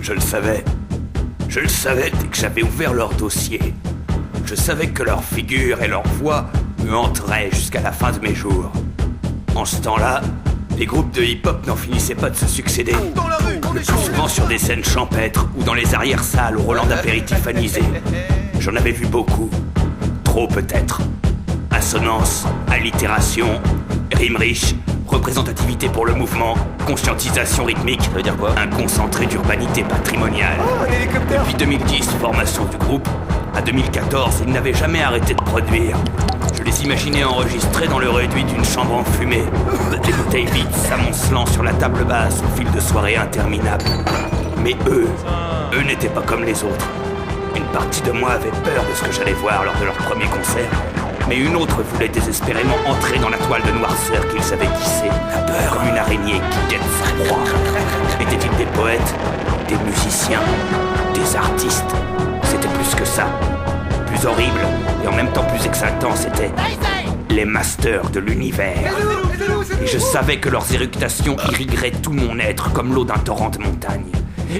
Je le savais. Je le savais dès que j'avais ouvert leur dossier. Je savais que leur figure et leur voix me hanteraient jusqu'à la fin de mes jours. En ce temps-là, les groupes de hip-hop n'en finissaient pas de se succéder. Le plus souvent sur des scènes champêtres ou dans les arrière-salles au Roland d'apéritif anisé. J'en avais vu beaucoup. Trop peut-être. Assonance, allitération, rime riche, représentativité pour le mouvement, conscientisation rythmique. Ça veut dire quoi? Un concentré d'urbanité patrimoniale. Oh, un hélicoptère. Depuis 2010, formation du groupe, à 2014, ils n'avaient jamais arrêté de produire. Je les imaginais enregistrés dans le réduit d'une chambre enfumée, des bouteilles vides s'amoncelant sur la table basse au fil de soirées interminables. Mais eux n'étaient pas comme les autres. Une partie de moi avait peur de ce que j'allais voir lors de leur premier concert, mais une autre voulait désespérément entrer dans la toile de noirceur qu'ils avaient tissée. La peur comme une araignée qui guette sa proie. Étaient-ils des poètes, des musiciens, des artistes? C'était plus que ça. Plus horrible et en même temps plus exaltant, c'était les masters de l'univers. Et je savais que leurs éructations irrigueraient tout mon être comme l'eau d'un torrent de montagne.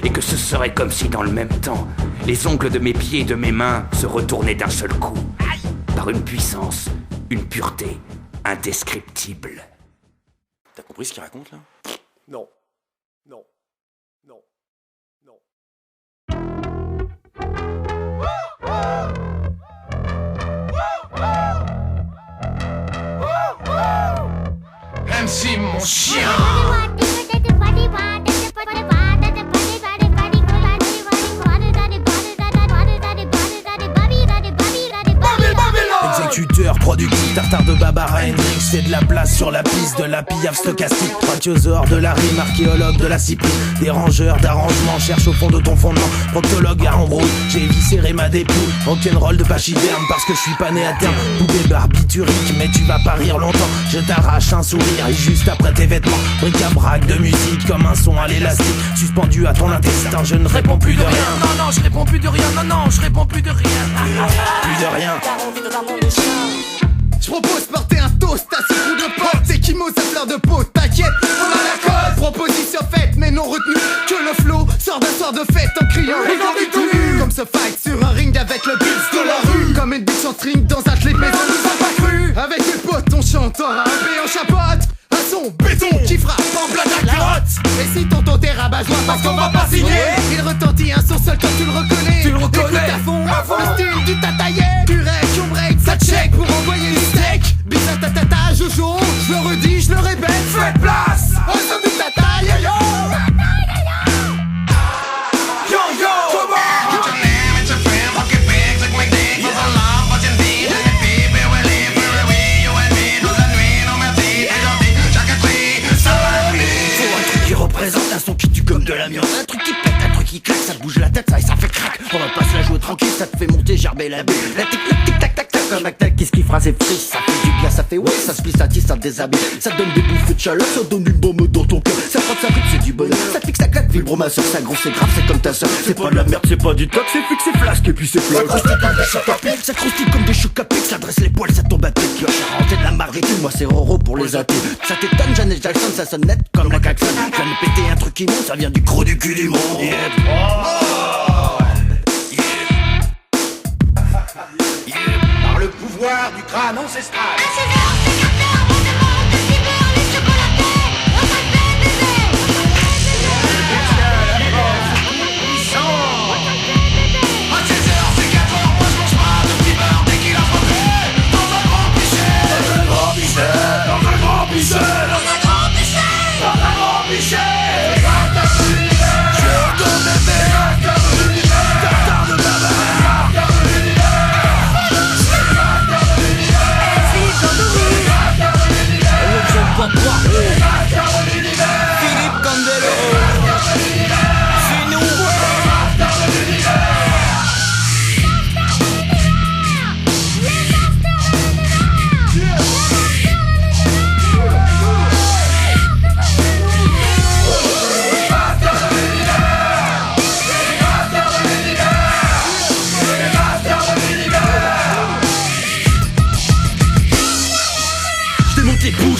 Et que ce serait comme si dans le même temps, les ongles de mes pieds et de mes mains se retournaient d'un seul coup. Par une puissance, une pureté indescriptible. T'as compris ce qu'il raconte là? Non. Non. Non. Non. MC mon chien. Exécuteur, productif, tartare de Barbara Hendrix. Fait de la place sur la piste de la pillave stochastique. Brachiosaure de la rime, archéologue de la cyprine. Dérangeur d'arrangement, cherche au fond de ton fondement. Proctologue à embrouille, j'ai éviscéré ma dépouille. Rock'n'roll de pachyderme parce que je suis pas né à terme. Poupée barbiturique, mais tu vas pas rire longtemps. Je t'arrache un sourire et juste après tes vêtements. Bric-à-brac de musique comme un son à l'élastique. Suspendu à ton intestin, je ne réponds plus de rien. Non, non, je réponds plus de rien. Non, non, je réponds plus de rien. Plus de rien. Je propose porter un toast à ce trou de pote. C'est Kimo, sa fleur de peau, t'inquiète, on a la cote. Proposition faite, mais non retenue. Que le flow sort d'un soir de fête en criant les envies tout nu. Comme ce fight sur un ring avec le beats de la rue. Comme une bitch en string dans un clip, mais on nous a pas cru. Avec mes potes, on chante en rap et on chapote. Un son béton qui frappe en plein ta carotte. Et si tonton t'es rabat-joie parce qu'on va pas signer, il retentit un son seul quand tu le reconnais. Tu le reconnais. Écoute à fond, le style du tataillé. Tu règles, on break, ça check pour envoyer du steak. Bisa tatata, Jojo, je le redis, je le répète. Faites place au son du tata, yo yo. Yo yo, come on. Représente un son qui tue comme de l'amiante. Un truc qui pète, un truc qui claque, ça te bouge la tête, ça et ça fait crack. On va pas se la jouer tranquille, ça te fait monter, gerber la bulle. La tic tac tac tac comme un tac, qu'est-ce qui fera ses friches. Ça fait du bien, ça fait ouais, ça se plie, ça tisse, ça te déshabille. Ça te donne des bouffées de chaleur, ça donne une bombe dans ton cœur. Ça frotte, ça brille, c'est du bonheur. Ça te pique, ça claque, vibro ma soeur, ça grosse, c'est grave, c'est comme ta soeur. C'est pas de la merde, c'est pas du toc, c'est fixe, c'est flasque et puis c'est flasque. Ça croustille comme des chocs à pic, ça dresse les poils, ça tombe à pic. J'ai rentré de la margritine, moi c'est Roro pour les athées. Ça t'étonne, Janet Jackson, ça sonne net comme la klaxon. Je viens de péter un truc qui monte, ça vient du creux du cul du monde. Yeah. Par le pouvoir du crâne ancestral.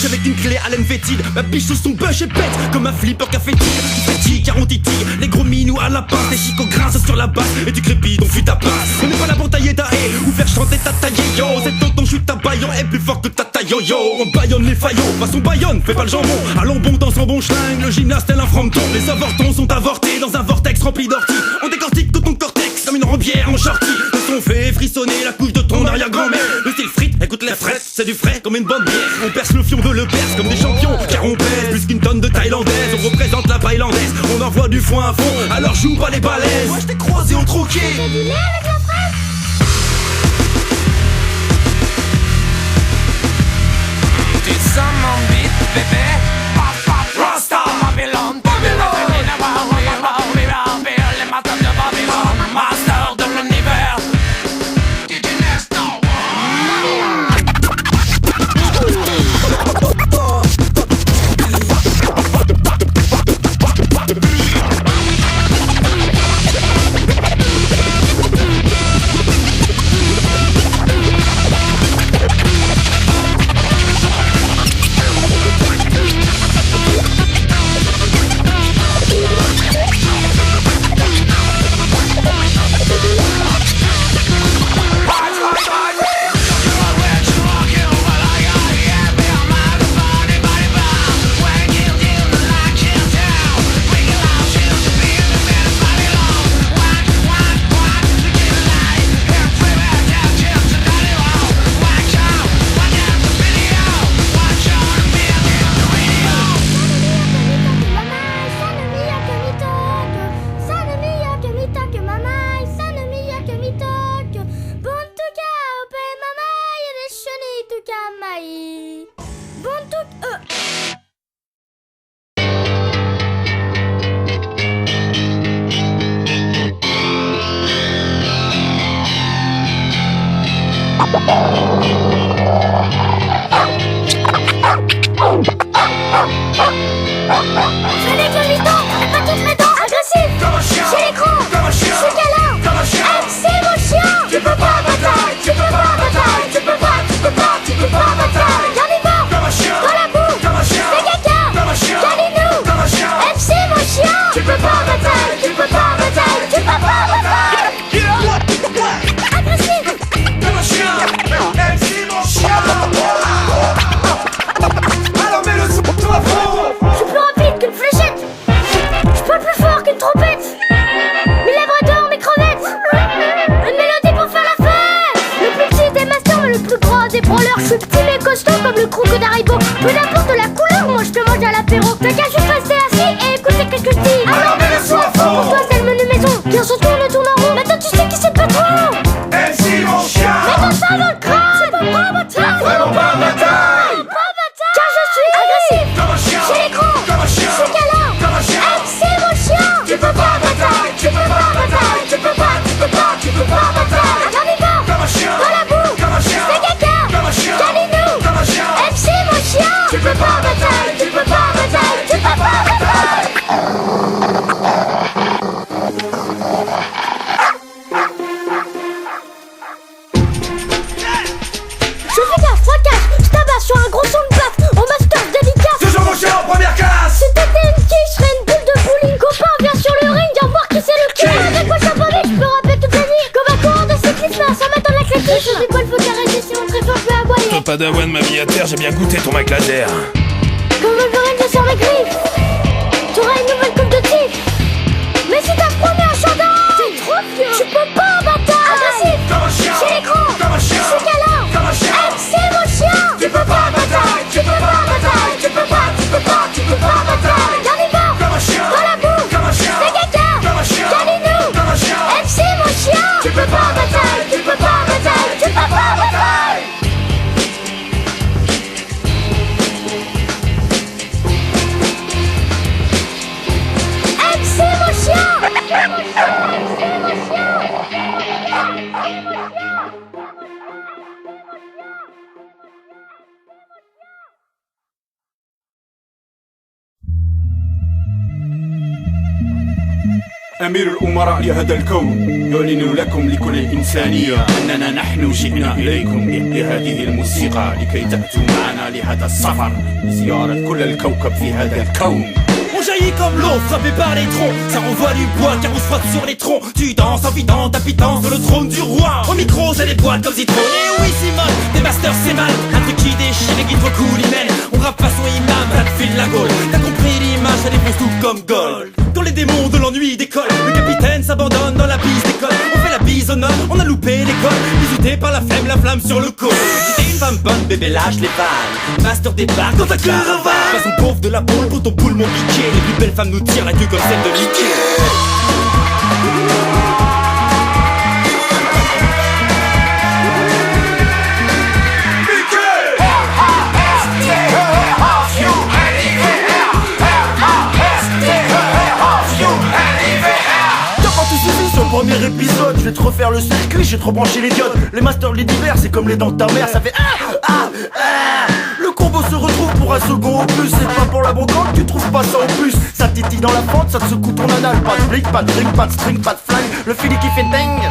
avec une clé Allen fétide. Ma biche sous son bush et pète comme un flipper cafétique. Tu frétilles car on titille, les gros minous à la pince. Les chicots grincent sur la basse et tu crépilles donc fuis ta place. On n'est pas là pour tailler ta haie ou faire chanter ta taille yo. C'est tonton chute ta baillon est plus fort que ta taille yo yo. On baillonne les faillots, façon baillonne, fais pas le jambon. Allons bon dans son bon schlingue, le gymnaste tel un fronton. Les avortons sont avortés dans un vortex rempli d'orties. On décortique tout ton cortex comme une rombière en shorty. Le son fait frissonner la couche de ton arrière-grand-mère. Le style frite, écoute les frettes, c'est du frais comme une bonne bière. On perce le fion de le perce comme des champions, car on pèse plus qu'une tonne de thaïlandaise. On représente la thaïlandaise, on envoie du foin à fond, alors joue pas les balaises. Moi je t'ai croisé au troquet. T'as du lait avec la fraise? Tu sens mon beat, bébé? Rasta, Babylon, Babylon. Les matins de Babylone, master de l'univers. Pas d'avoine ma vie à terre, j'ai bien goûté ton Mac laser. Comme Wolverine de sur mes griffes, t'auras une nouvelle coupe de tif. Mais c'est ta première chandail. T'es trop vieux. Tu peux pas en bataille. Agressif, comme un chien. Chez l'écran, comme un chien. Je suis câlin, comme un chien. C'est mon chien. Tu peux pas en bataille. Tu peux pas en bataille. Tu peux pas, tu peux pas, tu peux pas en bataille. Carnivore, comme un chien. Dans la boue, comme un chien. C'est caca, comme un chien. Calinou, comme un chien. MC mon chien. Tu peux pas en bataille. Tu peux pas en bataille. Tu peux pas en bataille. MC mon chien. أمير الأمراء لهذا الكون يعلن لكم لكل الإنسانية أننا نحن جئنا إليكم بهذه الموسيقى لكي تأتوا معنا لهذا السفر لزيارة كل الكوكب في هذا الكون. On jaillit comme l'eau frappé par les troncs. Ça renvoie du bois car on se frotte sur les troncs. Tu danses en vidant ta pitance sur le trône du roi. Au micro c'est des boîtes comme citron. Et oui Simone, des masters c'est mal. Un truc qui déchire et qui trop cool hymen. On rappe façon imam, ça te file la gaule. T'as compris l'image, ça défonce tout comme gold. Quand les démons de l'ennui décollent, le capitaine s'abandonne dans la bise d'école. On fait la bise au homme, on a loupé l'école. Visité par la flemme, la flamme sur le col. J'étais une femme bonne, bébé lâche les balles. Master débarque dans ta caravane. Façon pauvre de la boule pour ton boule mon piqué. Les plus belles femmes nous tirent la queue comme celle de Mickey. Premier épisode, je vais te refaire le circuit, je vais te rebrancher les diodes. Les masters, les divers, c'est comme les dents de ta mère, ça fait Le combo se retrouve pour un second opus. C'est pas pour la brocante, tu trouves pas ça au plus. Ça titille dans la fente, ça te secoue ton anal. Pas de blick, pas de drink, pas de string, pas de flingue. Le filet qui fait ding.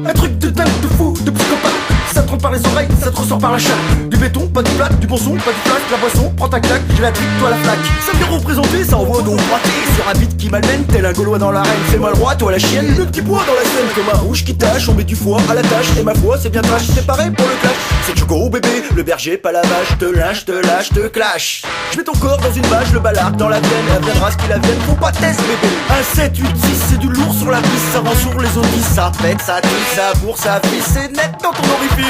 Un truc de dingue, de fou, de psychopathe. Ça te rentre par les oreilles, ça te ressort par la chatte. Du béton, pas du plat, du bon son, pas du flash. La boisson, prends ta claque, j'ai la trique, toi la flaque. Ça vient représenter, ça envoie donc raté. Sur un beat qui malmène, tel un Gaulois dans l'arène. Fais-moi le roi, toi la chienne, le petit poids dans la scène. Comme un rouge qui tâche, on met du foie à la tâche. Et ma foi, c'est bien trash, c'est pareil pour le clash. C'est Choco bébé, le berger, pas la vache. Te lâche, te lâche, te clash. Je mets ton corps dans une vache, le ballard dans la veine. Elle viendra ce qu'il advienne, faut pas test bébé. Un 7, 8, 6, c'est du lourd sur la piste. Ça rend sur les audices, ça pète, ça tisse, ça bourre, ça visse. C'est net dans ton orifice.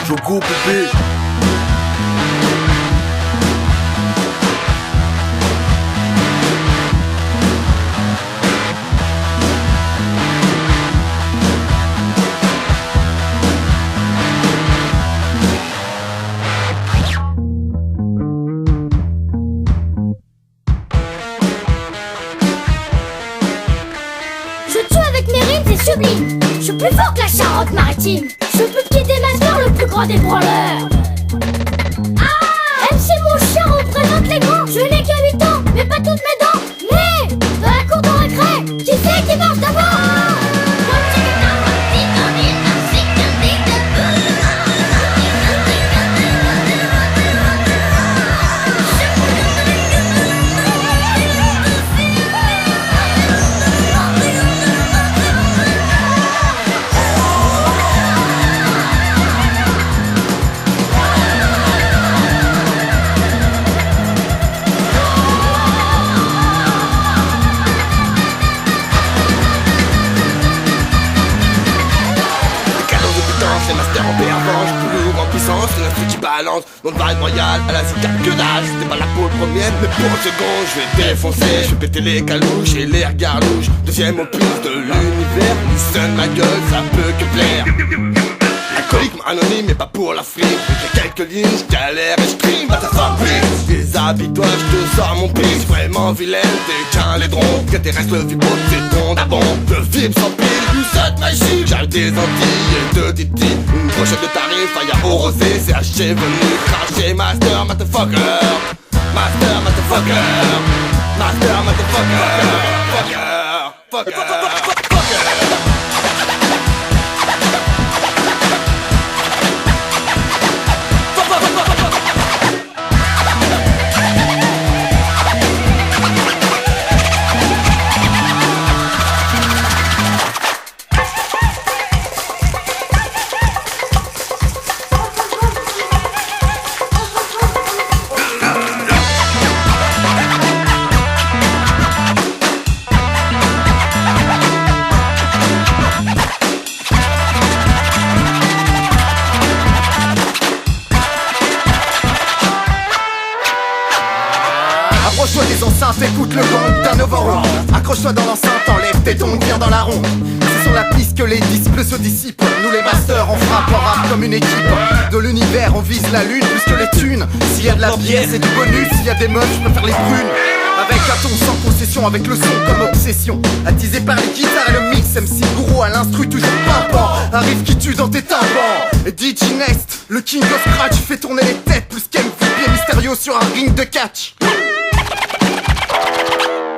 Choco bébé. Sublime. Je suis plus fort que la Charente-Maritime. Je peux pied des masters, le plus grand des branleurs. MC mon chien représente les grands. Je n'ai que 8 ans, mais pas toutes mes dents. Mais dans la cour de récré, qui c'est qui mange d'abord? C'est l'instru qui balance, non de vibe royale à la zika que dalle. C'était pas là pour le premier, mais pour le second je vais défoncer. Je vais péter les calouches et les regards louches. Deuxième opus de l'univers, listen ma gueule, ça peut que plaire. Alcoolique mais anonyme mais pas pour la frime. J'ai quelques lignes, j'galère et j'trime. Bah ça fabrique, déshabille-toi, j'te sors mon pisse. Vraiment vilaine, t'es qu'un laidron. Que t'es restes le vibro, c'est ton dabon. Je vibre sans pile, you set magique. J'arrive des Antilles et de Titi. Une brochette de tarif, aïe au rosé. C'est haché venu cracher, master, motherfucker. Master, motherfucker. Master, motherfucker. Fucker, fucker. Approche-toi des enceintes, écoute le gong d'un overall. Accroche-toi dans l'enceinte, enlève tes tongs, viens dans la ronde. C'est sur la piste que les disciples se dissipent. Nous les masters, on frappe, on rappe comme une équipe. De l'univers, on vise la lune plus que les thunes. S'il y a de la bière, c'est du bonus. S'il y a des meufs, je préfère les brunes. Avec un ton sans concession, avec le son comme obsession. Attisé par les guitares et le mix, MC Gourou à l'instru toujours pimpant. Un riff qui tue dans tes tympans. Et DJ Next, le king of scratch, fait tourner les têtes plus qu'MVP Mysterio sur un ring de catch.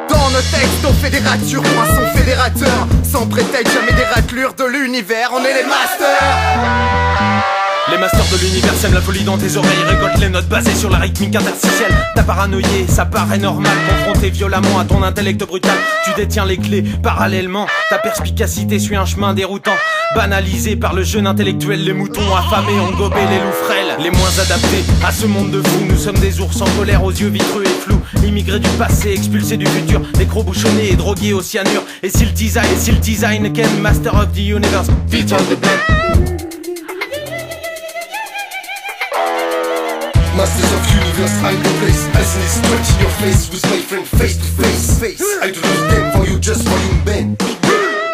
Dans nos textes, on fait des ratures pour un son fédérateur. Sans prétexte, jamais des raclures de l'univers, on est les masters. Les masters de l'univers sèment la folie dans tes oreilles, récoltent les notes basées sur la rythmique interstitielle. Ta paranoïa, ça paraît normal, confronté violemment à ton intellect brutal. Tu détiens les clés parallèlement, ta perspicacité suit un chemin déroutant. Banalisé par le jeune intellectuel, les moutons affamés ont gobé les loups frêles. Les moins adaptés à ce monde de fous, nous sommes des ours en colère aux yeux vitreux et flous. Immigrés du passé, expulsés du futur, nécro-bouchonnés et drogués au cyanure. Et s'il design, Ken, Master of the Universe, feature the dead. Masters of universe, I'm the place. I see this straight in your face with my friend face to face. I do the game for you, just for you, man.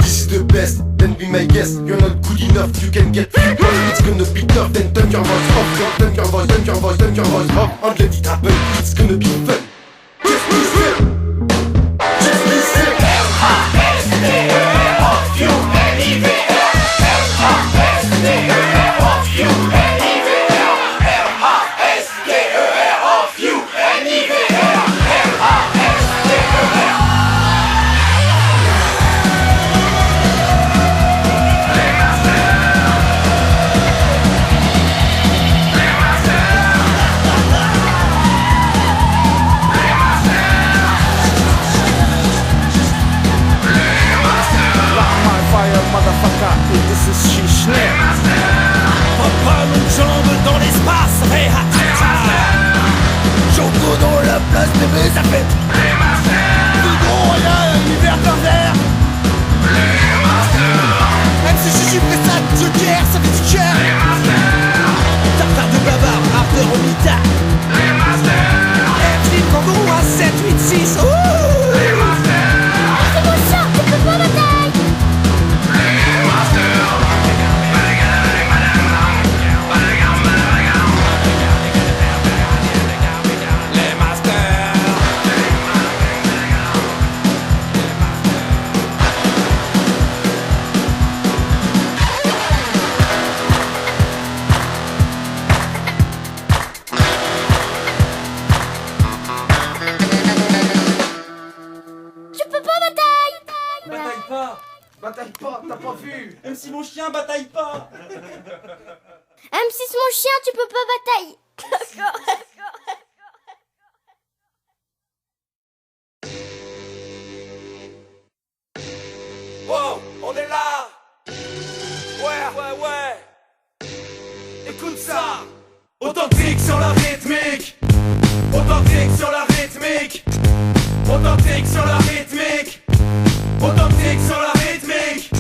This is the best, then be my guest. You're not good enough, you can get free. It's gonna be tough, then turn your voice off. Turn your voice off, and let it happen. It's gonna be fun. Just listen. Just listen. L-A-S-T-E-R of you and IVR. L-A-S-T-E-R of you and IVR. L-A-S-T-E-R of you and IVR. L-A-S-T-E-R. This is Shishler. Papa une jambe dans l'espace, Joko dans la place, bébé, ça fait de gros rien, l'univers pervers. Même si je suis pressade de guerre, ça fait du cœur. Tartare de bavard, ardeur au mitard. F-Team kangourou à 7, 8, 6. C'est mon chat, tu peux pas ma taille. Bataille pas, t'as pas vu. M6 mon chien, bataille pas. M6 mon chien, tu peux pas batailler. Wow, on est là. Ouais. Écoute ça. Authentique sur la rythmique. Authentique sur la rythmique. Authentique sur la rythmique. Authentique sur la rythmique.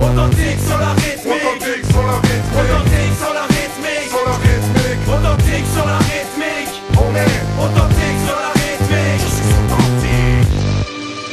Authentique sur la rythmique. Authentique sur la rythmique. Authentique sur la rythmique. Sur la rythmique. Authentique sur la rythmique. On est authentique sur la rythmique. Je suis authentique.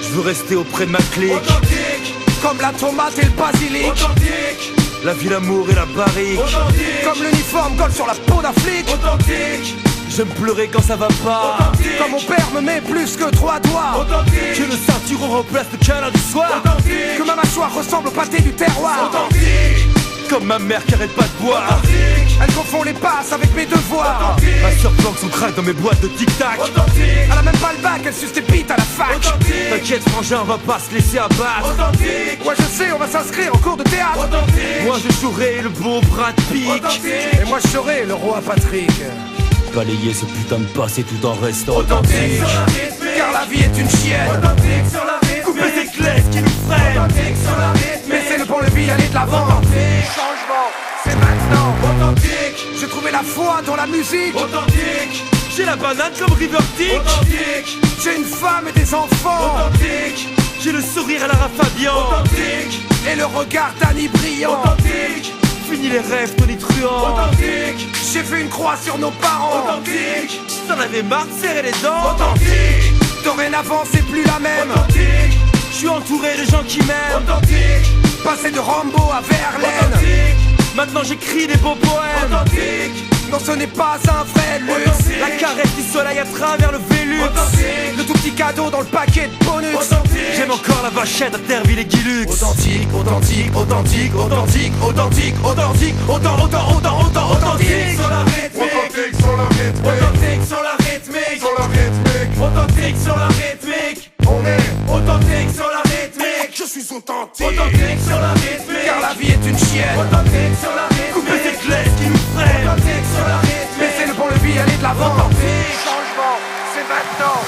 Je veux rester auprès de ma clique. Authentique. Comme la tomate et le basilic. Authentique. La vie, l'amour et la barrique. Authentique. Comme l'uniforme colle sur la peau d'un flic. Authentique. J'aime pleurer quand ça va pas. Authentique. Comme mon père me met plus que 3 doigts. Authentique. Que le ceinturon remplace le câlin du soir. Authentique. Que ma mâchoire ressemble au pâté du terroir. Authentique. Comme ma mère qui arrête pas de boire. Authentique. Elle confond les passes avec mes devoirs. Authentique. Ma soeur planque son crack dans mes boîtes de tic-tac. Authentique. Elle a même pas le bac, elle suce des bites à la fac. Authentique. T'inquiète frangin, on va pas se laisser abattre. Authentique. Ouais je sais, on va s'inscrire en cours de théâtre. Authentique. Moi je jouerai le beau Brad Pitt. Authentique. Et moi je serai le roi Patrick. Balayer ce putain de passé tout en restant Authentique. Car la vie est une chienne. Authentique sur la rythmique. Couper ces clés qui nous freinent. Authentique sur la rythmique. Baissez le pont-levis, allez de l'avant. Authentique. Changement, c'est maintenant. Authentique. J'ai trouvé la foi dans la musique. Authentique. J'ai la banane comme River Dick. Authentique. J'ai une femme et des enfants. Authentique. J'ai le sourire à Lara Fabian. Authentique. Et le regard d'Annie brillant. Authentique. Fini les rêves tonitruants. Authentique. J'ai fait une croix sur nos parents. Authentique. T'en avais marre de serrer les dents. Authentique. Dorénavant c'est plus la même. Authentique. Je suis entouré de gens qui m'aiment. Authentique. Passé de Rambo à Verlaine. Authentique. Maintenant j'écris des beaux poèmes. Authentique. Non ce n'est pas un vrai luxe. Authentique. La caresse du soleil à travers le Vélux. Authentique. Le tout petit cadeau dans le paquet de bonus. Authentique. J'aime encore la vachette à Terville et Guilux. Authentique, authentique, authentique, authentique, authentique, authentique, authentique sur la rythmique. Authentique sur la rythmique. Authentique sur la rythmique. Sur la rythmique. Authentique sur la rythmique. On est Authentique sur la rythmique. Je suis authentique. Authentique sur la rythmique. Car la vie est une chienne. Authentique sur la rythmique. Couper cette glace qui nous freine. Authentique sur la rythmique. Mais c'est le bon levier, aller de l'avant. Authentique. Changement, c'est maintenant.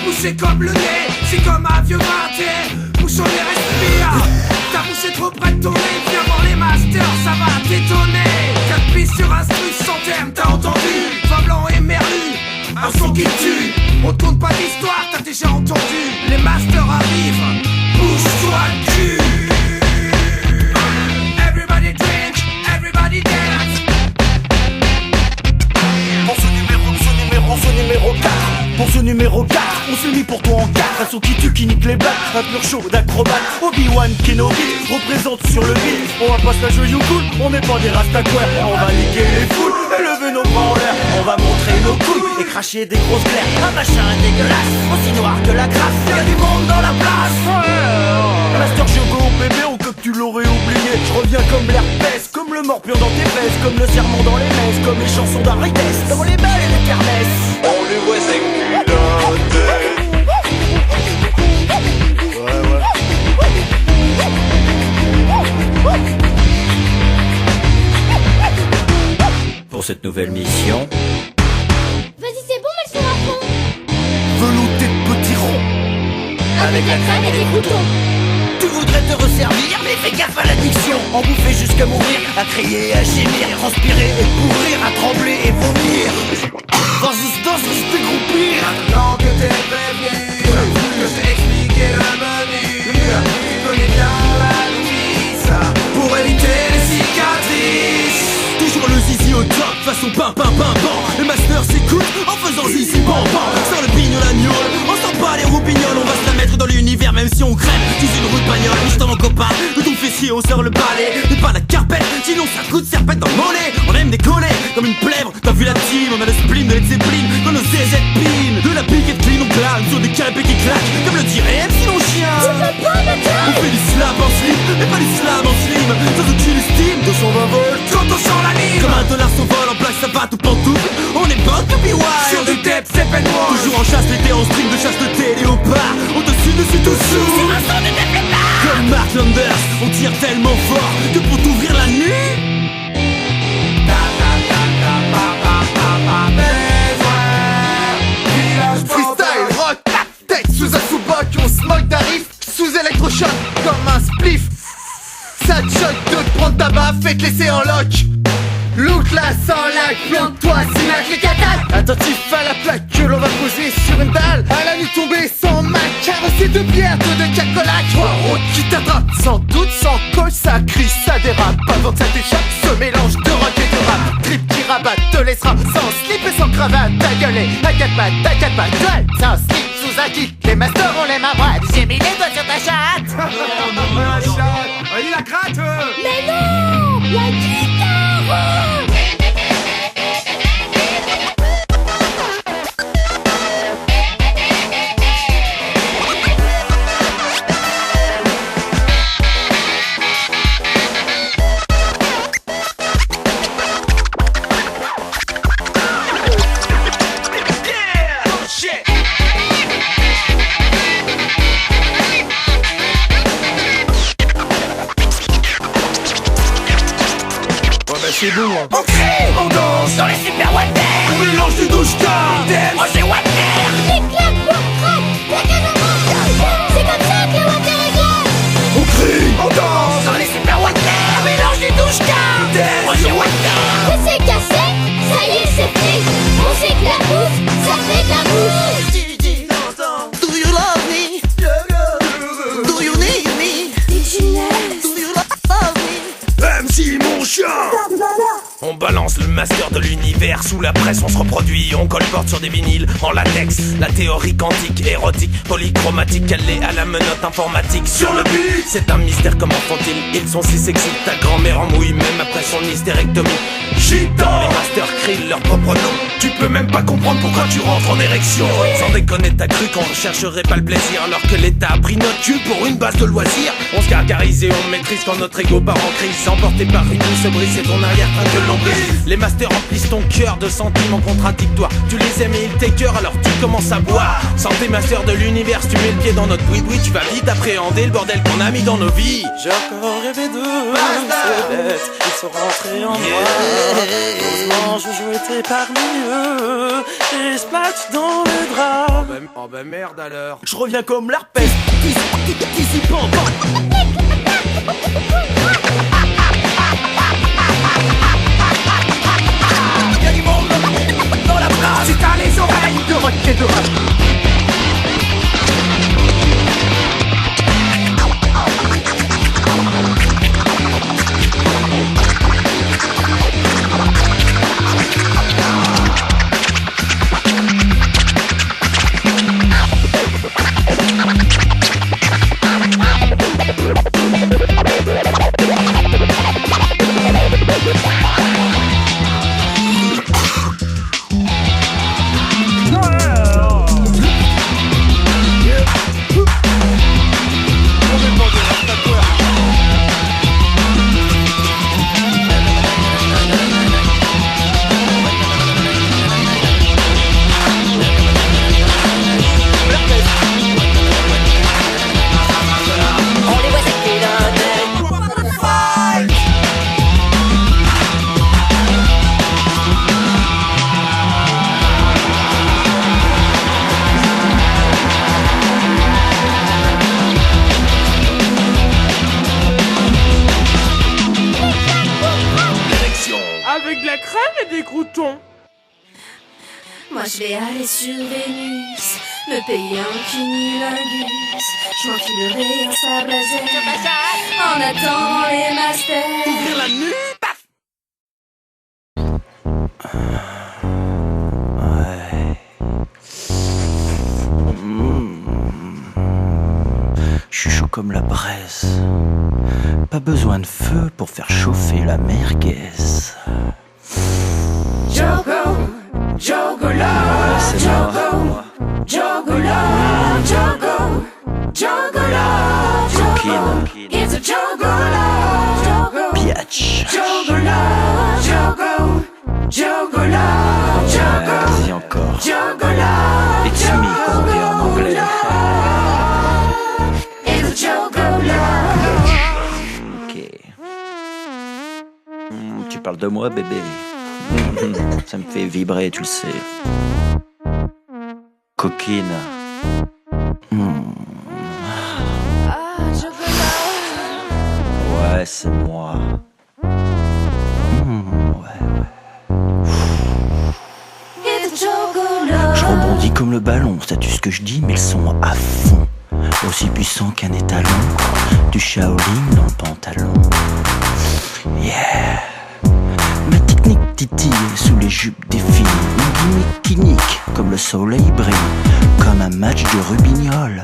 bouché comme le nez, c'est comme un vieux raté. Bouchons les respire. Ta bouche est trop près de ton nez, viens voir les masters, ça va t'étonner. 4 pistes sur un truc sans thème, t'as entendu? Vin blanc et merlu, un son qui tue. On te compte pas d'histoire, t'as déjà entendu. Les masters arrivent, bouge-toi le cul. Everybody drink, everybody dance. Pour ce numéro 4, pour ce numéro 4, on se mit pour toi en 4. Un son qui tue, qui nique les blagues, un pur show d'acrobate. Obi-Wan Kenobi représente sur le beat. On va pas se la jouer you cool, on n'est pas des rastaquaires. On va niquer les foules et lever nos bras en l'air. On va montrer nos couilles et cracher des grosses claires. Un machin dégueulasse, aussi noir que la crasse. Y'a du monde dans la place. Master Jogo, bébé, ou que tu l'aurais oublié. Je reviens comme l'herpès, comme le morpion dans tes fesses, comme le serment dans les messes, comme les chansons d'Arides, dans les balles et les kermesses. On lui voit ses culottes. Pour cette nouvelle mission, Vas-y, c'est bon, mets le son à fond. Velouté de petits ronds. Avec la crème et des croutons. Tu voudrais te resservir, mais fais gaffe à l'addiction. En bouffer jusqu'à mourir, à crier, à gémir, transpirer et pourrir, à trembler et vomir. Dans se dégroupir. Maintenant que t'es prévenu, que j'ai expliqué le menu, tu connais bien la nourrice pour éviter les cicatrices. Toujours le zizi au top, façon pim pim pim pam. Le master s'écoute en faisant zizi bam bam. Sans le pignol agnole, on sent pas les roupignoles. On va se la mettre dans l'univers même si on crève. Tu une route bagnole, juste mon copain. De ton fessier on sort le balai. Et pas la carpette, sinon ça coûte serpette dans le mollet. On aime décoller comme une plèvre. T'as vu la team, on a le spleen de Led Zeppelin. Dans nos CZ pin, de la pique et de clean on claque. Sur des canapés qui claquent, comme le dirait MC mon chien. Tu veux pas, bâtard? On fait du slap en slip, mais pas du slam en slim. Sans aucune estime, 220 volts. Quand on sent la lime, Comme un dollar s'envole en place, ça va tout pantoufle. On est bon to be wild. sur du tape, c'est peine noire. Toujours en chasse, l'été en string de chasse de thé, léopard. Au-dessus, dessus, dessous. Comme Mark Landers, on tire tellement fort que pour t'ouvrir la nuit. Freestyle, rock, tête sous un sous-boc, on se moque d'un riff sous électrochoc comme un spliff. Ça te choque de te prendre tabac, fais te laisser en lock. Loot la sans lac, plante-toi, c'est la clic attaque. Attentif à la plaque que l'on va poser sur une dalle. À la nuit tombée sans Mac, carrossé de bière, de cacolac. Trois routes qui t'attrapent, sans doute, sans colle, ça crie, ça dérape. Avant que ça t'échappe, ce mélange de rock et de rap. Trip qui rabat, te laissera sans slip et sans cravate. Ta gueule est à quatre pattes, ouais. Sans slip sous un kick, les masters on les mains droites. J'ai mis les doigts sur ta chatte. Il la gratte. Mais non, la guitare. C'est bon, hein. On crie, on danse dans les super water. On mélange du douche-car. Oh c'est water. Clic, clac, boum, crac, la cage en manque. C'est comme ça que les water réglaient. On crie, on danse dans les super water. Mélange du douche-car. Oh c'est water. Mais c'est cassé, ça y est, c'est pris. On sait que la bouffe, ça fait de la bouffe. Do you love me? Do you need me? Do you love me? MC mon chien. On balance le master de l'univers sous la presse, on se reproduit, on colporte sur des vinyles en latex. La théorie quantique, érotique, polychromatique, elle est à la menotte informatique. Sur le but, c'est un mystère, comment font-ils? Ils sont si sexy, ta grand-mère en mouille même après son hystérectomie. Gitan, les masters crient leur propre nom. Tu peux même pas comprendre pourquoi tu rentres en érection. Sans déconner, t'as cru qu'on rechercherait pas le plaisir alors que l'État a pris notre cul pour une base de loisirs. On se gargarise et on maîtrise quand notre ego part en crise. Emporté par une douce brise, c'est ton arrière-train que l'on brise. Les masters remplissent ton cœur de sentiments contradictoires. Tu les aimes et ils t'écœurent alors tu commences à boire. Sans tes masters de l'univers, si tu mets le pied dans notre boui-boui, tu vas vite appréhender le bordel qu'on a mis dans nos vies. J'ai encore rêvé de ces bêtes, ils sont rentrés en moi. Heureusement je jouais parmi eux et je match dans le drap. Oh bah merde alors. Je reviens comme l'herpès. Ici, pam, pam. Y'a du monde dans la place. Si t'as les oreilles De rock et de rap. avec de la crème et des croûtons. Moi je vais aller sur Vénus, me payer un cumulingus. Je m'enfilerai un sabazet en attendant les masters. Ouvrir la nuit, paf. Je suis chaud comme la braise. Pas besoin de feu pour faire chauffer la merguez. Jogo, Jogolo, c'est moi. Jogolo, Jogo, Jogolo, Jogo, it's a Jogolo, Jogo, Biatch. Jogolo, Jogo, Jogolo, Jogo, Vas-y encore. Jogolo, It's me, comme on dit en anglais. it's a Jogolo. Ok. Tu parles de moi, bébé. Ça me fait vibrer, tu le sais. Coquine. Ouais, c'est moi. Je rebondis comme le ballon, sais-tu ce que je dis, mais le son à fond. Aussi puissant qu'un étalon, du Shaolin dans le pantalon. Yeah. Ma technique titille sous les jupes des filles. Une gimmick qui nique comme le soleil brille. Comme un match de rubignol.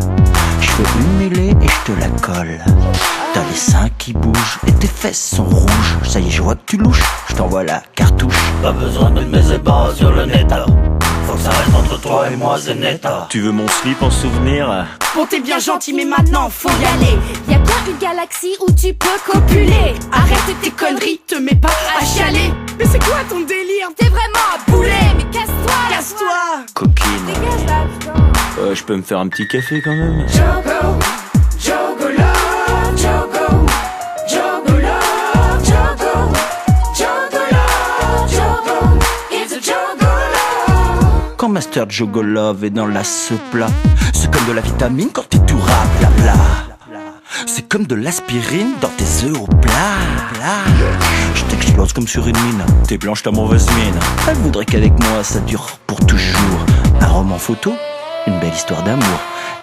Je fais une mêlée et je te la colle. T'as les seins qui bougent et tes fesses sont rouges. Ça y est, je vois que tu louches, je t'envoie la cartouche. Pas besoin de mes ébats sur le net. Faut que ça reste entre toi et moi, c'est net. Tu veux mon slip en souvenir? Bon, t'es bien gentil, mais maintenant faut y aller. Y'a bien une galaxie où tu peux copuler. Arrête tes conneries, te mets pas à chialer. Mais c'est quoi ton délire? T'es vraiment un boulet, mais casse-toi. Casse-toi. Coquine. Dégage là, putain. Je peux me faire un petit café quand même? Jogo, Jogolo, Jogo, Jogolo, Jogo, Jogolo, Jogo, it's a Jogolo. Quand Master Jogolov est dans la plat, c'est comme de la vitamine quand t'es tout blabla. C'est comme de l'aspirine dans tes œufs au plat. Je t'explose comme sur une mine. T'es blanche, ta mauvaise mine. Elle voudrait qu'avec moi ça dure pour toujours. Un roman photo, une belle histoire d'amour.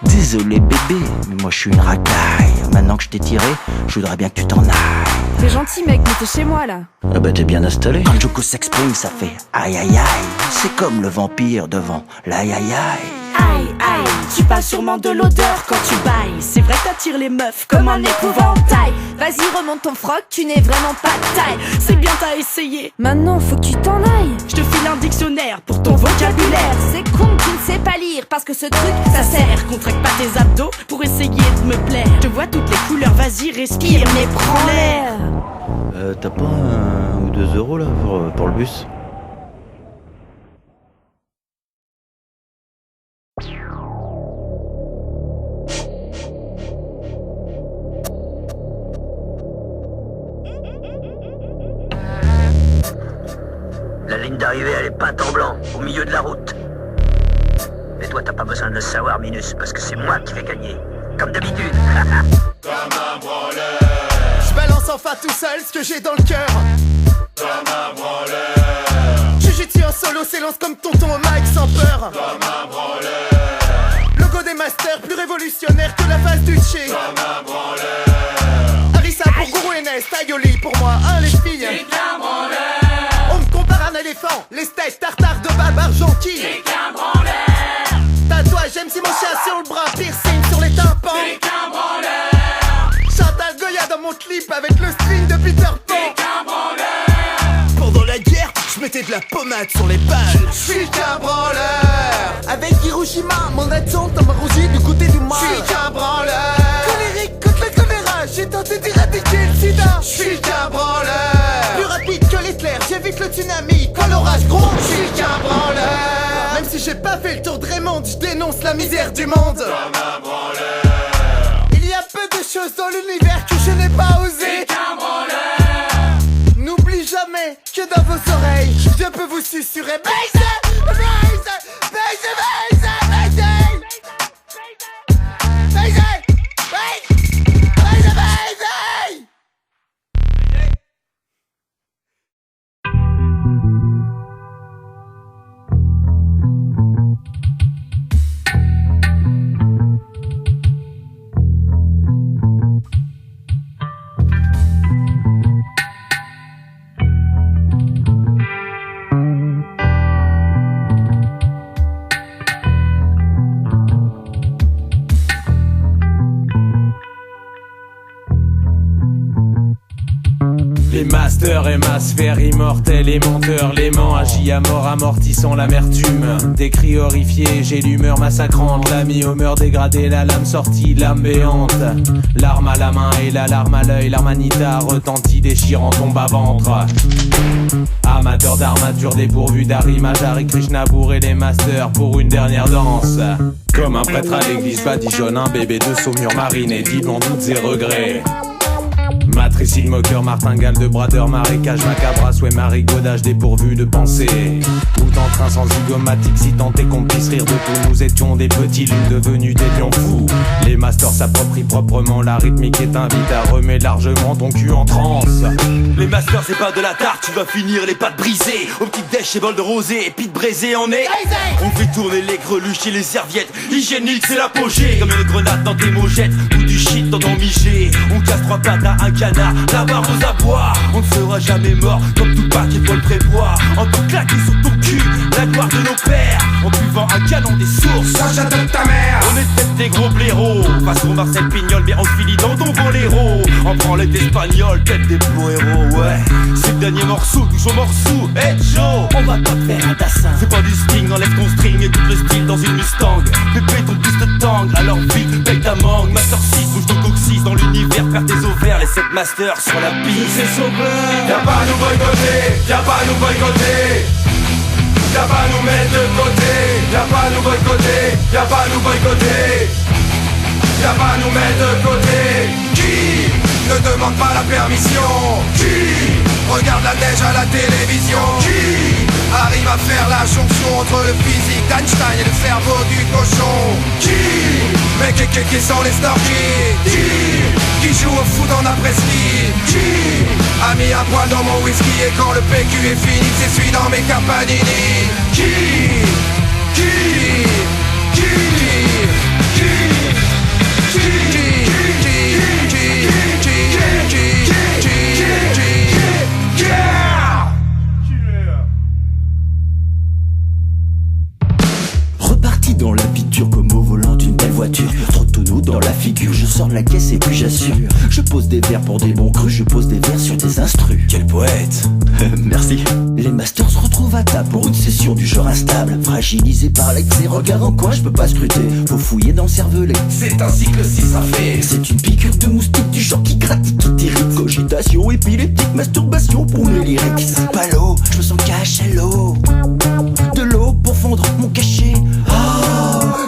Désolé bébé, mais moi je suis une racaille. Maintenant que je t'ai tiré, je voudrais bien que tu t'en ailles. T'es gentil mec, mais t'es chez moi là. Ah bah t'es bien installé. Quand Joko s'exprime, ça fait aïe aïe aïe. C'est comme le vampire devant l'aïe aïe aïe. Aïe, aïe, tu passes sûrement de l'odeur quand tu bailles. C'est vrai que t'attires les meufs comme un épouvantail. Vas-y, remonte ton froc, tu n'es vraiment pas de taille. C'est bien, t'as essayé. Maintenant faut que tu t'en ailles. Je te file un dictionnaire pour ton vocabulaire. C'est con que tu ne sais pas lire, parce que ce truc, ça sert. Contracte pas tes abdos pour essayer de me plaire. Je te vois toutes les couleurs, vas-y, respire, mais prends l'air. T'as pas 1 ou 2 euros là pour le bus? La ligne d'arrivée, elle est peinte en blanc, au milieu de la route. Mais toi, t'as pas besoin de le savoir, Minus, parce que c'est moi qui vais gagner. Comme d'habitude. Comme un branleur. Je balance enfin tout seul ce que j'ai dans le cœur. Comme un branleur. Jujutsu en solo s'élance comme tonton au mic sans peur. Comme un branleur. Logo des masters plus révolutionnaire que la phase du Tché. Comme un branleur. Arisa pour Guru Enes, Tayoli pour moi, les filles. C'est qu'un branleur. On me compare à un éléphant, les steaks tartare de barbe jonquille. C'est qu'un branleur. Tatouage, j'aime si mon chien sur le bras, piercing sur les tympans. C'est qu'un branleur. Chantal Goya dans mon clip avec le string de Peter Pan. C'est qu'un branleur. Pendant la guerre, je mettais de la pommade sur les balles. Je suis qu'un branleur. Avec Hiroshima, mon accent m'a rosé du côté du mal. Je suis qu'un branleur. Colérique contre la choléra, j'ai tenté d'éradiquer le sida. Je suis qu'un branleur. Plus rapide que l'éclair, j'évite le tsunami. Quand l'orage gronde, je suis qu'un branleur. Même si j'ai pas fait le tour de Raymond, je dénonce la misère du monde. Comme un branleur. Il y a peu de choses dans l'univers que je n'ai pas osé. C'est qu'un branleur. N'oublie jamais que dans vos oreilles, je peux vous susurrer. Baise, baise, baise, baise, baise, baise, baise, baise. master et ma sphère immortelle et menteur. L'aimant agit à mort amortissant l'amertume. Des cris horrifiés, j'ai l'humeur massacrante. L'ami au meurtre dégradé, la lame sortie, l'âme béante. L'arme à la main et la larme à l'œil. L'armanita retentit déchirant ton bas-ventre. Amateur d'armature dépourvu d'arrimage, Hare Krishna bourré les masters pour une dernière danse. Comme un prêtre à l'église badigeonne un bébé de saumure mariné, dit en doutes et regrets. Matricide, moqueur, martingale de bradeur, marécage, macabre, souhait, marigaudage dépourvu de pensée. Tout en train sans zygomatique, si tant est qu'on puisse rire de tout. Nous étions des petits loups devenus des lions fous. Les masters s'approprient proprement la rythmique et t'invitent à remettre largement ton cul en transe. Les masters c'est pas de la tarte, tu vas finir les pattes brisées. Au petit déch et bol de rosée et pite braisée en nez. On fait tourner les greluches et les serviettes. Hygiénique c'est l'apogée, comme une grenade dans tes mojettes ou du shit dans ton migé. On casse 3 pattes à un canard, la barre aux abois. On ne sera jamais mort comme tout pack et Paul Prébois. En tout claqué sur ton cul, la gloire de nos pères. En buvant un canon des sources, Sacha de ta mère. on est peut-être des gros blaireaux. Façon Marcel Pignol, mais on se finit dans ton boléro. On prend les espagnols, tête des beaux héros, ouais. C'est le dernier morceau, toujours morceau. Hey Joe, on va pas te faire un tassin. c'est pas du sting, enlève ton string et tout le style dans une Mustang. Pépé ton piste de tang, alors vite, paye ta mangue. Master 6, bouge ton coccyx dans l'univers, perds tes ovaires. Les 7 masters sur la piste. C'est sauveur. Viens pas nous boycotter, viens pas nous boycotter. Viens pas nous mettre de côté. Viens pas nous boycotter, viens pas nous boycotter. Viens pas nous mettre de côté. Qui ne demande pas la permission? Qui regarde la neige à la télévision? Qui arrive à faire la jonction entre le physique d'Einstein et le cerveau du cochon? Mais qui sont les stars qui joue au foot en après-ski? Qui a mis un poil dans mon whisky et quand le PQ est fini s'essuie dans mes Campanini? Reparti dans la piture comme au volant d'une belle voiture. Trop de tonneaux dans la figure, je sors de la caisse et puis j'assure. Je pose des vers pour des bons crus, je pose des vers sur des instrus. Quel poète. Merci. Les masters se retrouvent à table pour une session du genre instable. Fragilisé par l'excès, regard en coin, je peux pas scruter. Faut fouiller dans le cervelet. C'est ainsi que le 6 ça fait. C'est une piqûre de moustique du genre qui gratte, qui t'irrite. Cogitation épileptique, masturbation pour mes lyrics. Pas l'eau, je me sens cash à l'eau. De l'eau pour fondre mon cachet.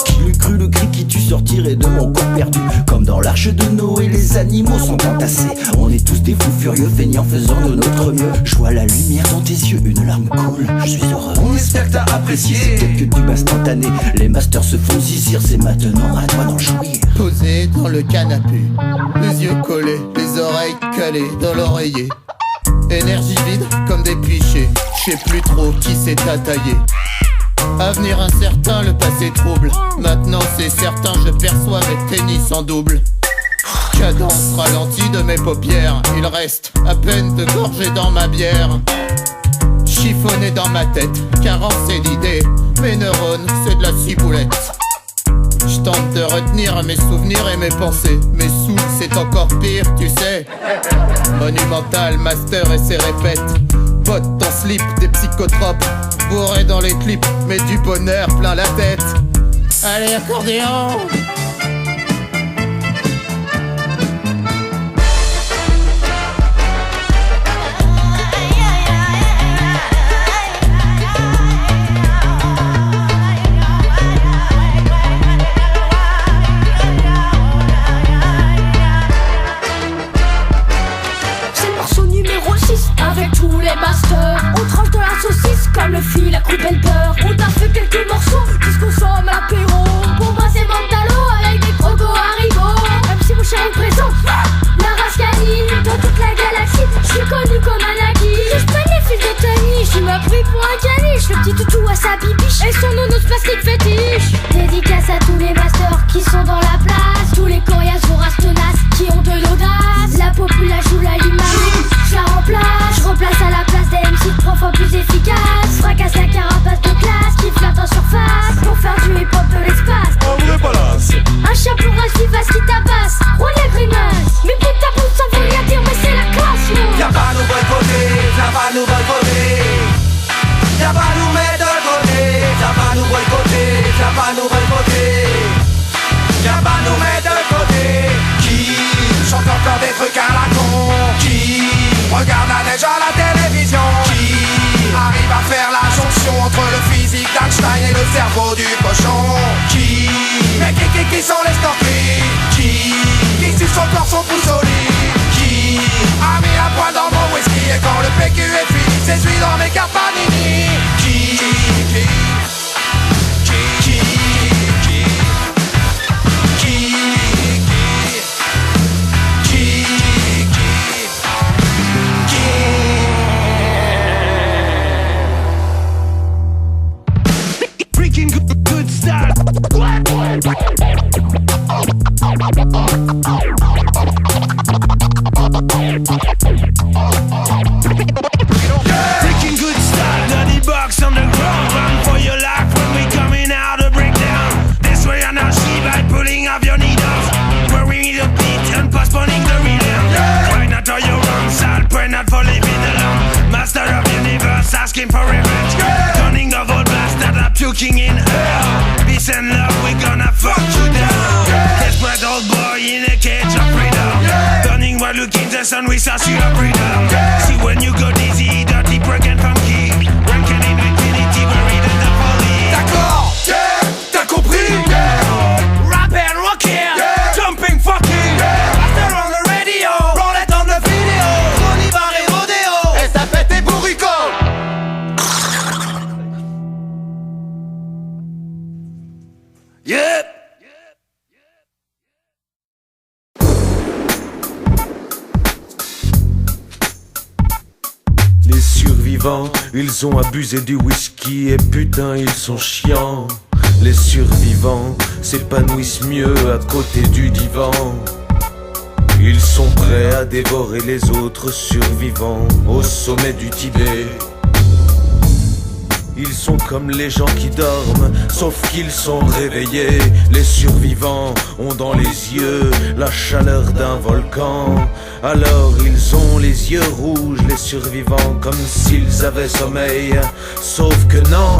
Qui l'eût cru, le cri qui tue sortirait de mon corps perdu. Comme dans l'arche de Noé, les animaux sont entassés. On est tous des fous furieux, feignants faisant de notre mieux. Je vois la lumière dans tes yeux, une larme coule, je suis heureux. On espère que t'as apprécié. C'est que du instantané, les masters se font zizir. C'est maintenant à toi d'en jouir. Posé dans le canapé, les yeux collés, les oreilles calées dans l'oreiller. Énergie vide comme des pichets, je sais plus trop qui s'est attaillé. Avenir incertain, le passé trouble. Maintenant c'est certain, je perçois mes tennis en double. Cadence ralentie de mes paupières, il reste à peine de gorgées dans ma bière. Chiffonné dans ma tête, carence c'est l'idée. Mes neurones c'est de la ciboulette. Je tente de retenir mes souvenirs et mes pensées, mais sous c'est encore pire, tu sais. Monumental, master et ses répètes. Pote en slip, des psychotropes. Bourré dans les clips, mais du bonheur plein la tête. Allez, accordéon! Avec tous les masters, on tranche de la saucisse comme le fil à couper le beurre. On t'a fait quelques morceaux qui se consomment à l'apéro. Pour moi c'est Mandalo avec des crocos haribots. Même si mon chéri présente la race canine dans toute la galaxie, je suis connu comme un acquis. Je prenne les fils de Tony, je m'as pris pour un caniche. Le petit toutou à sa bibiche et son nounours plastique fétiche. Dédicace à tous les masters qui sont dans la place. Tous les coriaces voraces tenaces qui ont de l'audace. La populace joue la limace, je la remplace. Je replace à la place des MC 3 fois plus efficaces. Fracasse la carapace de classe qui flotte en surface pour faire du hip-hop de l'espace. En vrai palace. Un chapeau rase vivace qui tabasse, roi de la grimace. Mais pour ta bout ça veut rien dire mais c'est la classe, non. Viens pas nous boycotter, côté. Viens pas nous mettre de côté, viens pas nous boycotter, viens pas nous boycotter. Viens pas nous mettre de côté. Qui chante encore des trucs à la con? Qui regarde la neige à la télévision? Qui arrive à faire la jonction entre le physique d'Einstein et le cerveau du cochon? Qui sont les snorkies? Qui suce encore son pouce au lit? Qui a mis la pointe dans mon whisky? Et quand le PQ est fini, c'est celui dans mes cartes Panini. Freaking good style. Freaking good style. Dirty box on the ground. Run for your life when we coming out to break down. This way you're not see by pulling off your needles. Worrying the beat and postponing the rhythm. Try not to your own side. Pray not for living alone. Master of universe asking for revenge. Turning the old bastard up, puking in hell. Peace and love, we gonna fuck you down. Desperate old boy in a cage of freedom. Turning while looking the sun, we saw you a freedom. See when you go dizzy, dirty, broken, funky. Ranking in infinity, buried in the police. D'accord, t'as compris? Rap and rockin', jumping fucking. Master on the radio, roll it on the video. Tony Bar et Rodeo, et ça fait tes bourricots. Yeah. Les survivants, ils ont abusé du whisky et putain ils sont chiants. Les survivants s'épanouissent mieux à côté du divan. Ils sont prêts à dévorer les autres survivants au sommet du Tibet. Ils sont comme les gens qui dorment, sauf qu'ils sont réveillés. Les survivants ont dans les yeux la chaleur d'un volcan. Alors ils ont les yeux rouges, les survivants, comme s'ils avaient sommeil. Sauf que non.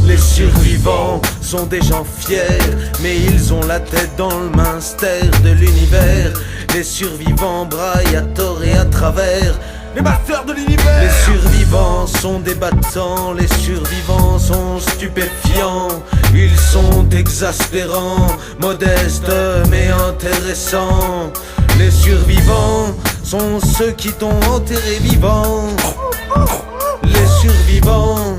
Les survivants sont des gens fiers, mais ils ont la tête dans le minster de l'univers. Les survivants braillent à tort et à travers. Les masters de l'univers. Les survivants sont des battants, les survivants sont stupéfiants. Ils sont exaspérants, modestes mais intéressants. Les survivants sont ceux qui t'ont enterré vivant. Les survivants.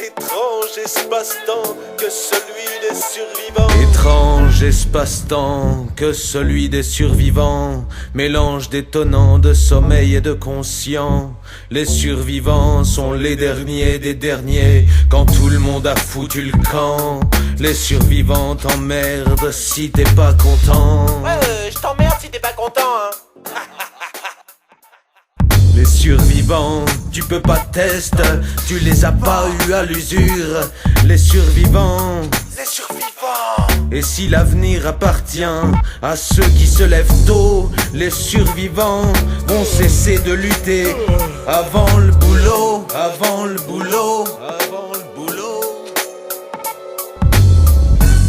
Étrange espace-temps que celui des survivants. Étrange espace-temps que celui des survivants. Mélange détonnant de sommeil et de conscient. Les survivants sont les derniers des derniers. Quand tout le monde a foutu le camp. Les survivants t'emmerdent si t'es pas content. Ouais, je t'emmerde si t'es pas content, hein. Les survivants, tu peux pas tester, tu les as pas eu à l'usure. Les survivants. Et si l'avenir appartient à ceux qui se lèvent tôt, les survivants vont cesser de lutter avant le boulot, avant le boulot, avant le boulot.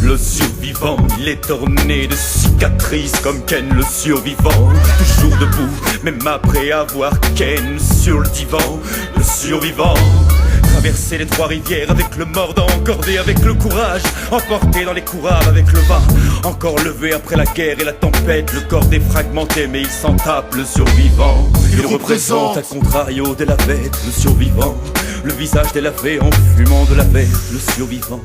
Le survivant, il est orné de cicatrices comme Ken le survivant. Toujours debout, même après avoir Ken sur le divan. Le survivant, traverser les trois rivières avec le mordant, encordé avec le courage, emporté dans les courables avec le vin. Encore levé après la guerre et la tempête, le corps défragmenté mais il s'en tape, le survivant. Il représente à contrario de la bête, le survivant. Le visage délavé en fumant de la verte, le survivant.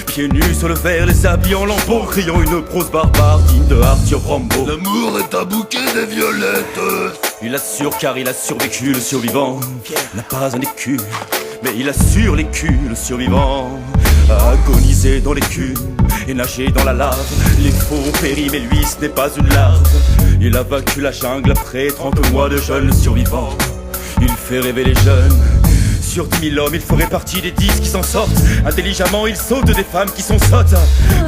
Pieds nus sur le verre, les habits en lambeaux, criant une prose barbare digne de Arthur Rimbaud. L'amour est un bouquet de violettes. Il assure car il a survécu, le survivant. N'a pas un écu, mais il assure les culs, le survivant. A agonisé dans l'écume et nagé dans la lave. Les faux ont péri, mais lui ce n'est pas une larve. Il a vaincu la jungle après 30 mois de jeûne, le survivant. Il fait rêver les jeunes. Sur 10 000 hommes, il ferait partie des 10 qui s'en sortent. Intelligemment, il saute des femmes qui sont sottes.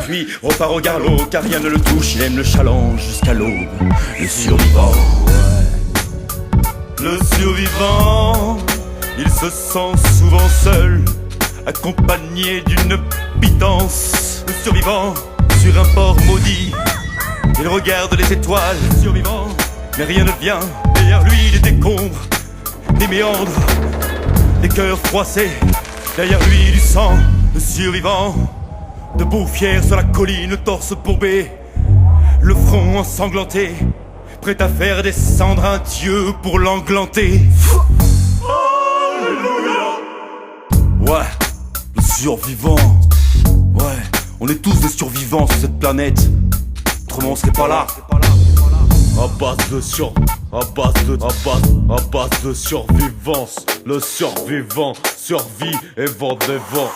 Puis repart au garlot, car rien ne le touche. Il aime le challenge jusqu'à l'aube. Le survivant. Le survivant, il se sent souvent seul, accompagné d'une pitance. Le survivant, sur un port maudit, il regarde les étoiles. Le survivant, mais rien ne vient. Derrière lui, des décombres, des méandres, des cœurs froissés. Derrière lui, du sang. Le survivant, debout fier sur la colline, le torse courbé, le front ensanglanté, prêt à faire descendre un dieu pour l'englanter. Ouais, le survivant. Ouais, on est tous des survivants sur cette planète. Autrement on serait pas là. À base de survivance, le survivant survit et vend des vents.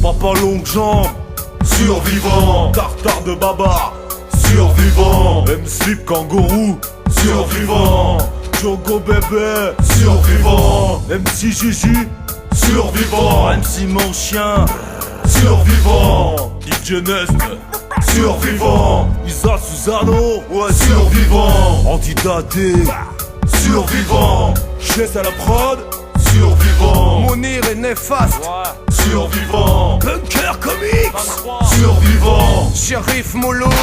Papa longue jambe, survivant. Tartare de baba, survivant. M-slip kangourou, survivant. Jogo bébé, survivant. MC Gigi, survivant. MC mon chien, survivant. DJ Nest, survivant. Isa Susano, ouais, survivant. Antidadé, survivant. Chess à la prod, survivant. Monir est néfaste, survivant. Bunker Comics, survivant. Shérif Mouloud,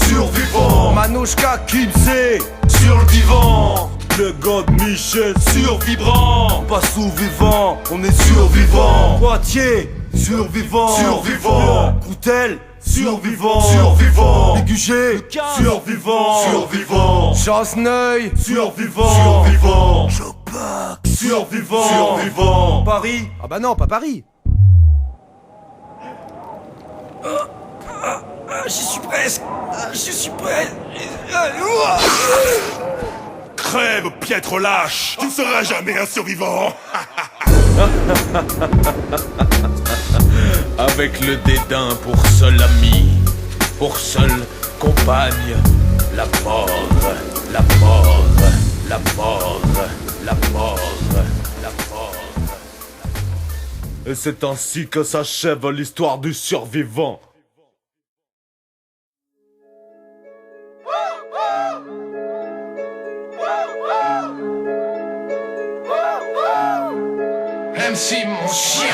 survivant. Manouchka Kimsey, sur le divan. le God Michel, survibrant. pas sous-vivant, On est survivant. Poitiers, survivant, Survivant. Coutel, survivant, Survivant. Légugé, Survivant. Survivant. Chasseneuil, Survivant. Survivant. Chopac, Survivant. Survivant. Paris, ah bah non, pas Paris. J'y suis presque. Je suis prêt. Crève, piètre lâche. Tu ne seras jamais un survivant. Avec le dédain pour seul ami, pour seule compagne, la mort, la mort, la mort, la mort, la mort. Et c'est ainsi que s'achève l'histoire du survivant. MC mon chien.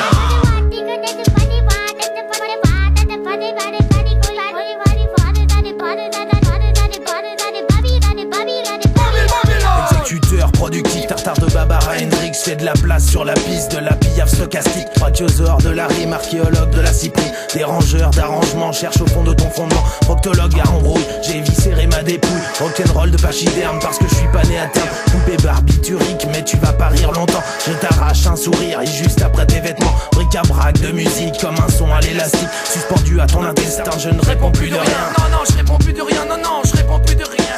Exécuteur, productif, tartare de Barbara Hendrix fait de la place sur la piste de la pillave stochastique. Brachiosaure de la rime, archéologue de la cyprine, dérangeur d'arrangement, cherche au fond de ton fondement. Proctologue à embrouille, j'ai viscéré ma dépouille. Rock'n'roll de pachyderme parce que je suis pas né à terme. Poupée barbiturique, mais tu vas pas rire longtemps. Je t'arrache un sourire et juste après tes vêtements. Bric-à-brac de musique comme un son à l'élastique. Suspendu à ton intestin, je ne réponds plus de rien. Non, non, je réponds plus de rien. Non, non, je réponds plus de rien.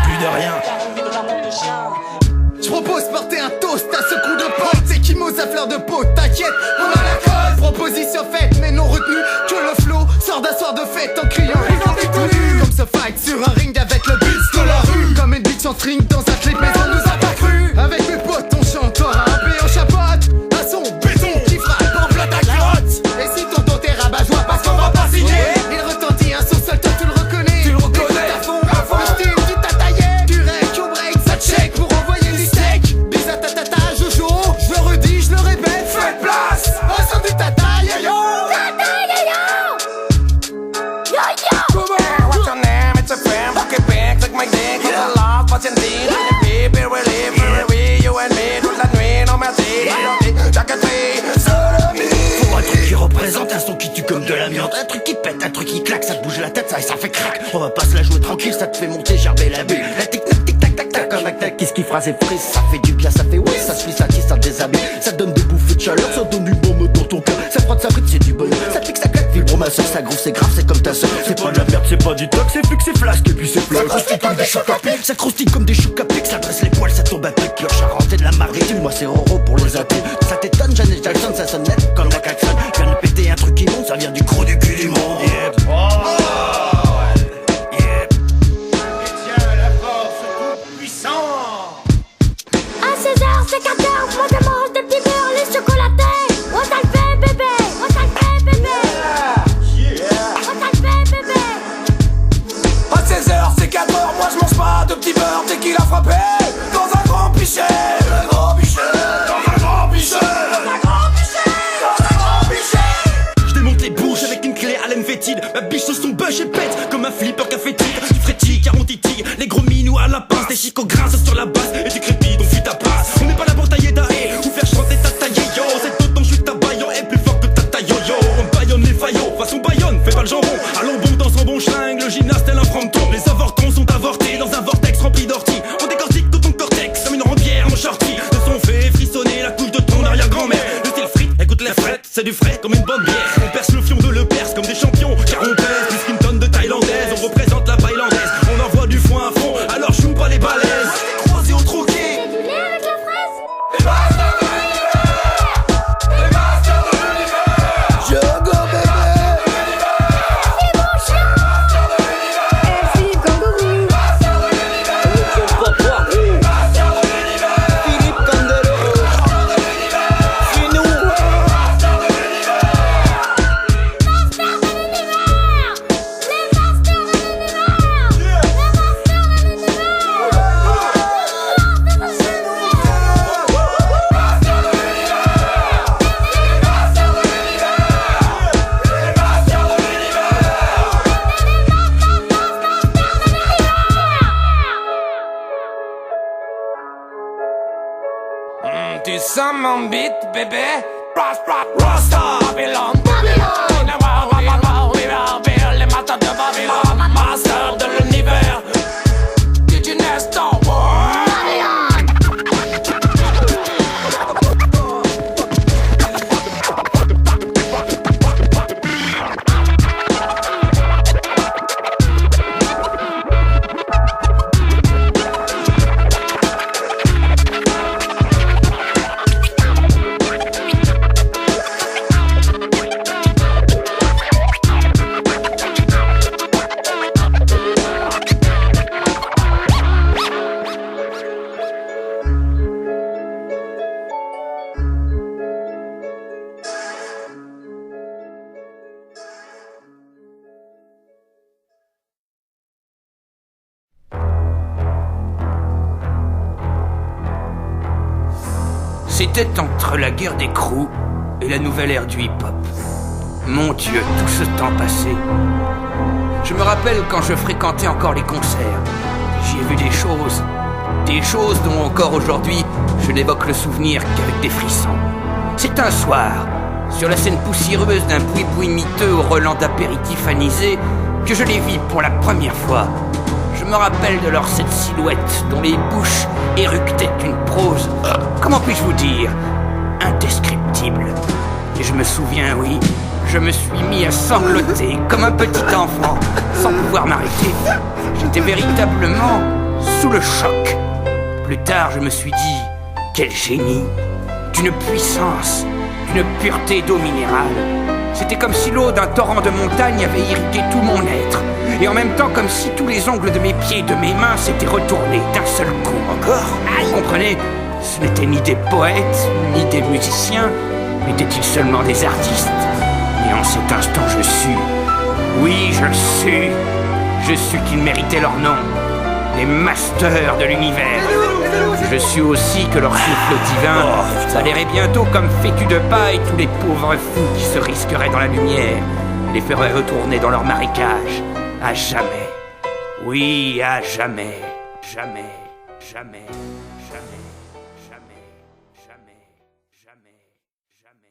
Plus de rien. Je propose porter un toast à ce coup de porte. C'est qui m'ose à fleur de peau, t'inquiète, on a la cause. Proposition faite mais non retenue, que le flow sort d'un soir de fête en criant les détenus. Comme ce fight sur un ring avec le beat de la rue. Comme une bitch en string dans un clip mais on nous a pas cru. Avec mes potes on chante en rap et on chapote un son béton qui frappe en plein ta carotte. Et si tonton t'es rabat-joie parce qu'on va pas signer, il retentit un son seul, toi tu le reconnais. Tu le reconnais. À fond, le style tu t'as taillé. Tu règles, tu break, ça check pour envoyer du steak. Bis à ta tata, Jojo, je le redis, je le répète. Faites place. Au son du tata, yo yo. Tata yo-yo! Yo-yo! What's your name? It's a friend. Fuck it back, take my dick. I'm a lost, what's in deep? Baby, we live, we, you and me. Toute la nuit, non merci. Chaque fille, Pour un truc qui représente un son qui tue comme de l'amiante. Un truc qui pète, un truc qui claque, ça te bouge la tête, ça et ça fait crack. On va pas se la jouer tranquille, ça te fait monter, gerber la bulle. La tic-tac, tic-tac, tac-tac, comme un tac. Qu'est-ce qui fera ses frises, ça fait du bien, ça fait ouais, ça se fait, ça tisse, ça te déshabille. Ça donne des bouffées de chaleur, ça donne du baume dans ton cœur. Ça frotte, ça bride, c'est du bonheur. Ça pique, ça claque, vibro ma soeur, ça groove, c'est grave, c'est comme ta soeur. C'est pas de la merde, c'est pas du toc, c'est flux, c'est flasque, et puis c'est plat. Ça croustille comme des chocs à pic, ça croustille comme des chocs à pic. Ça dresse les poils, ça tombe à pic. Leur Charente et de la maritime, moi c'est Roro pour les athées. Ça t'étonne, Janet Jackson, ça sonne net comme la klaxon. Je viens de péter un truc qui monte, ça vient du gros du cul du monde. À 16h, c'est 14, moi je mange des petits beurres, les chocolatés. On t'a le fait, bébé. On t'a le fait, bébé. On t'a le fait, bébé. à 16h, c'est 4h. Moi je mange pas de petits beurres dès qu'il a frappé. Dans un grand pichet. qu'on grince sur la basse et tu crépites, on fuit ta passe. On n'est pas là pour tailler ta haie ou faire chanter ta taille yo. Cette autant chute ta baillon est plus fort que ta taille yo. On baillonne les faillots, façon baillonne, fais pas le jambon. Allons bon dans son bon schlingue, le gymnaste tel un fronton. Les avortons sont avortés dans un vortex rempli d'orties. On décortique tout ton cortex comme une rambière en shorty. Le son fait frissonner la couche de ton arrière-grand-mère. Le style frite, écoute les frettes, c'est du frais comme une bonne bière. On perce le fion de le perse comme des champions, car on pèse plus qu'une tonne de thaïlandaise. On représente la thaïlandaise, on envoie du foin à fond, alors j'fume pas les balaises. Croisé au troquet. C'est du lait avec la fraise. Les masters de l'univers, les masters de l'univers. Jogo bébé. C'est mon chien. Philippe Kangourou. Philippe Candelo. Finou. Tu sens mon beat, bébé? Rasta, Babylon. In the world, we will build les masters de Babylon. Master de l'univers. DJ Nestor, C'était entre la guerre des crews et la nouvelle ère du hip-hop. Mon Dieu, tout ce temps passé. Je me rappelle quand je fréquentais encore les concerts. J'y ai vu des choses dont encore aujourd'hui je n'évoque le souvenir qu'avec des frissons. C'est un soir, sur la scène poussiéreuse d'un boui-boui miteux au relent d'apéritif anisé, que je les vis pour la première fois. Je me rappelle de leur cette silhouette dont les bouches éructaient une prose, comment puis-je vous dire, indescriptible. Et je me souviens, oui, je me suis mis à sangloter comme un petit enfant, sans pouvoir m'arrêter. J'étais véritablement sous le choc. Plus tard, je me suis dit, quel génie, d'une puissance, d'une pureté d'eau minérale. C'était comme si l'eau d'un torrent de montagne avait irrigué tout mon être. Et en même temps, comme si tous les ongles de mes pieds et de mes mains s'étaient retournés d'un seul coup. Encore ? Vous comprenez ? Ce n'étaient ni des poètes, ni des musiciens, étaient-ils seulement des artistes ? Et en cet instant, je sus. Oui, je sus qu'ils méritaient leur nom. Les masters de l'univers. Je sus aussi que leur souffle divin s'alérait bientôt comme fétu de paille tous les pauvres fous qui se risqueraient dans la lumière, les ferait retourner dans leur marécage. À jamais. Oui, à jamais. Jamais. Jamais. Jamais. Jamais. Jamais. Jamais.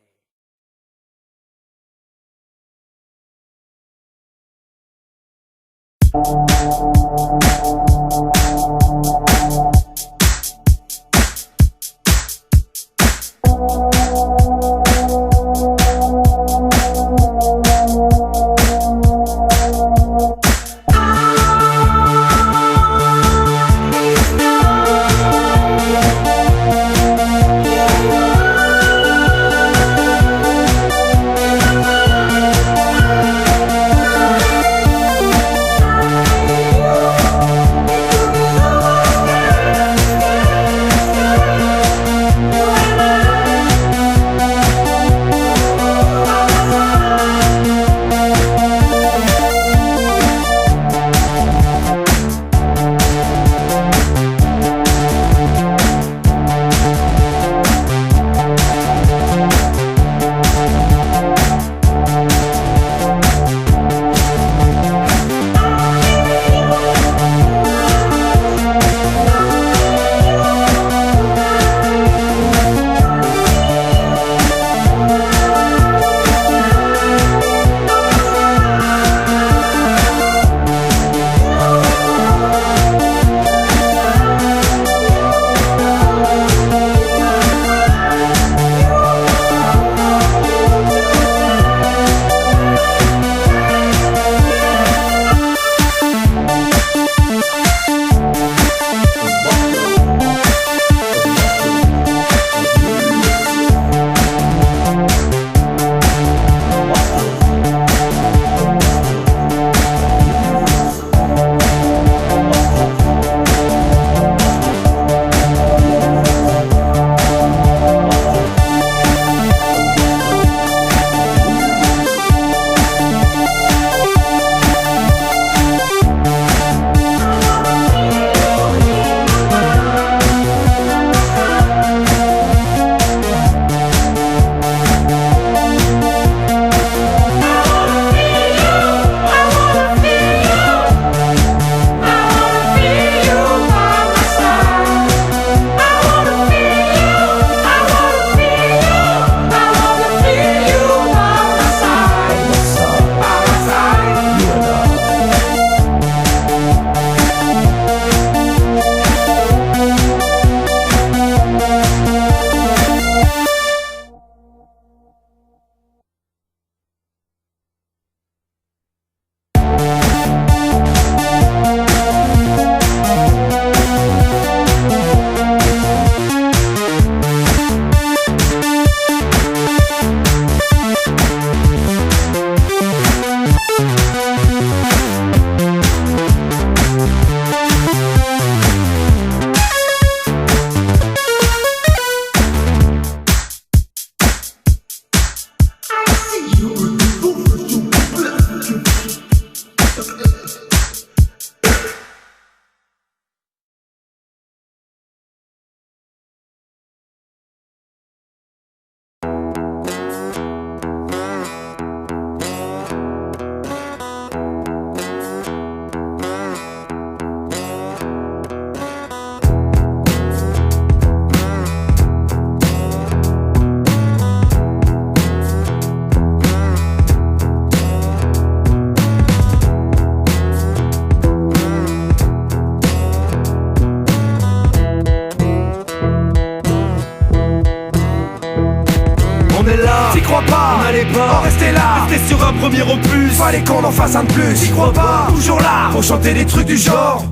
est là. T'y crois pas, on allait pas en rester là. Rester sur un premier opus, fallait qu'on en fasse un de plus. t'y crois pas, Toujours là, pour chanter des trucs du genre.